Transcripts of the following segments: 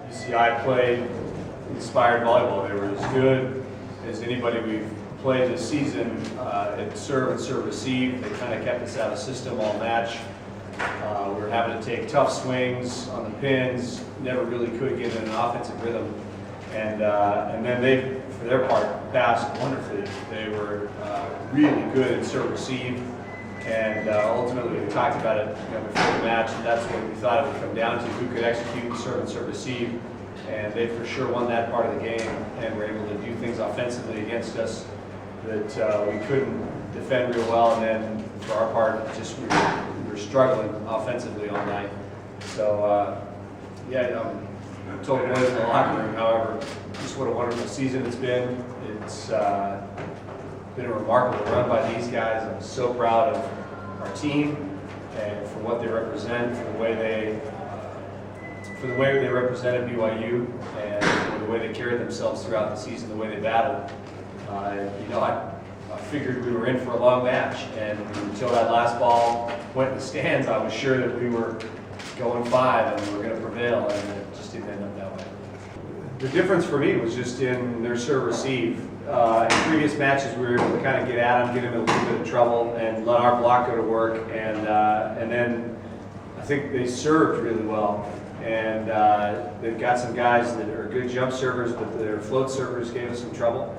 UCI played inspired volleyball. They were as good as anybody we've played this season at serve and serve receive. They kind of kept us out of system all match. We were having to take tough swings on the pins, never really could get in an offensive rhythm. And then they, for their part, passed wonderfully. They were really good at serve receive. And ultimately, we talked about it before the match, and that's what we thought it would come down to: who could execute serve and serve receive. And they for sure won that part of the game, and were able to do things offensively against us that we couldn't defend real well. And then for our part, just we were struggling offensively all night. So yeah, I told the boys in the locker room, however, just what a wonderful season it's been. It's been a remarkable run by these guys. I'm so proud of our team and for what they represent, for the way they represented BYU, and for the way they carried themselves throughout the season, the way they battled. I figured we were in for a long match, and until that last ball went in the stands, I was sure that we were going 5 and we were going to prevail, and it just didn't end up that way. The difference for me was just in their serve receive. In previous matches, we were able to kind of get at them, get them in a little bit of trouble, and let our block go to work. And then I think they served really well. And they've got some guys that are good jump servers, but their float servers gave us some trouble.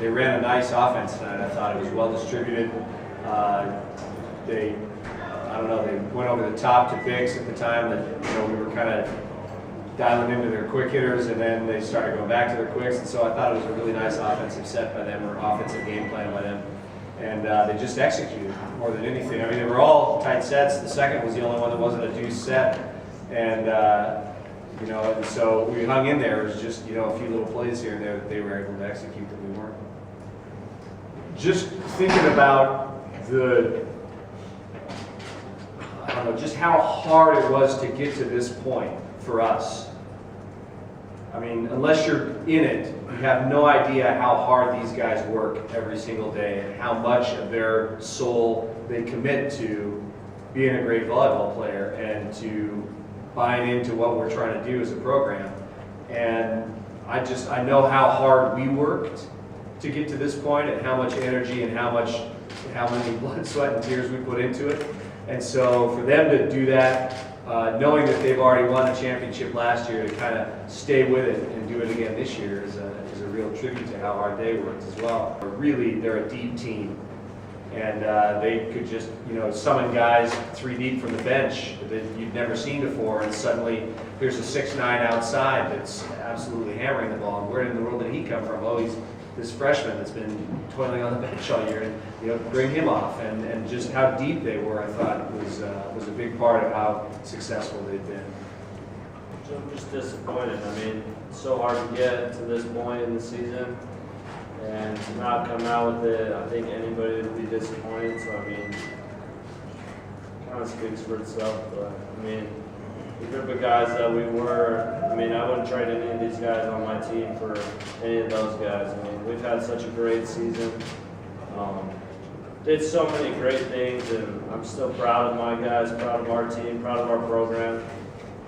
They ran a nice offense tonight. I thought it was well distributed. They went over the top to bigs at the time that we were kind of dialing into their quick hitters, and then they started going back to their quicks. And so I thought it was a really nice offensive set by them, or offensive game plan by them. And they just executed more than anything. I mean, they were all tight sets. The second was the only one that wasn't a deuce set. And and so we hung in there. It was just a few little plays here and there that they were able to execute that we weren't. Just thinking about just how hard it was to get to this point for us. I mean, unless you're in it, you have no idea how hard these guys work every single day and how much of their soul they commit to being a great volleyball player and to buying into what we're trying to do as a program. And I know how hard we worked to get to this point, and how much energy and how many blood, sweat, and tears we put into it. And so for them to do that, knowing that they've already won a championship last year, to kind of stay with it and do it again this year is a real tribute to how hard they worked as well. Really, they're a deep team. And they could just, summon guys 3 deep from the bench that you'd never seen before, and suddenly there's a 6'9" outside that's absolutely hammering the ball. And where in the world did he come from? Oh, he's this freshman that's been toiling on the bench all year, and bring him off. And just how deep they were, I thought was a big part of how successful they've been. I'm just disappointed. I mean, it's so hard to get to this point in the season, and to not come out with it, I think anybody would be disappointed. So I mean, kind of speaks for itself. But I mean, the group of guys that we were, I mean, I wouldn't trade any of these guys on my team for any of those guys. I mean, we've had such a great season. Did so many great things, and I'm still proud of my guys, proud of our team, proud of our program.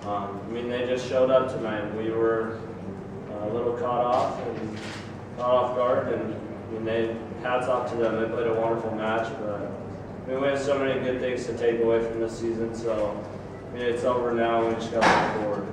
I mean, they just showed up tonight. We were a little caught off guard, and I mean, hats off to them. They played a wonderful match, but I mean, we have so many good things to take away from this season. So I mean, it's over now. We just got to move forward.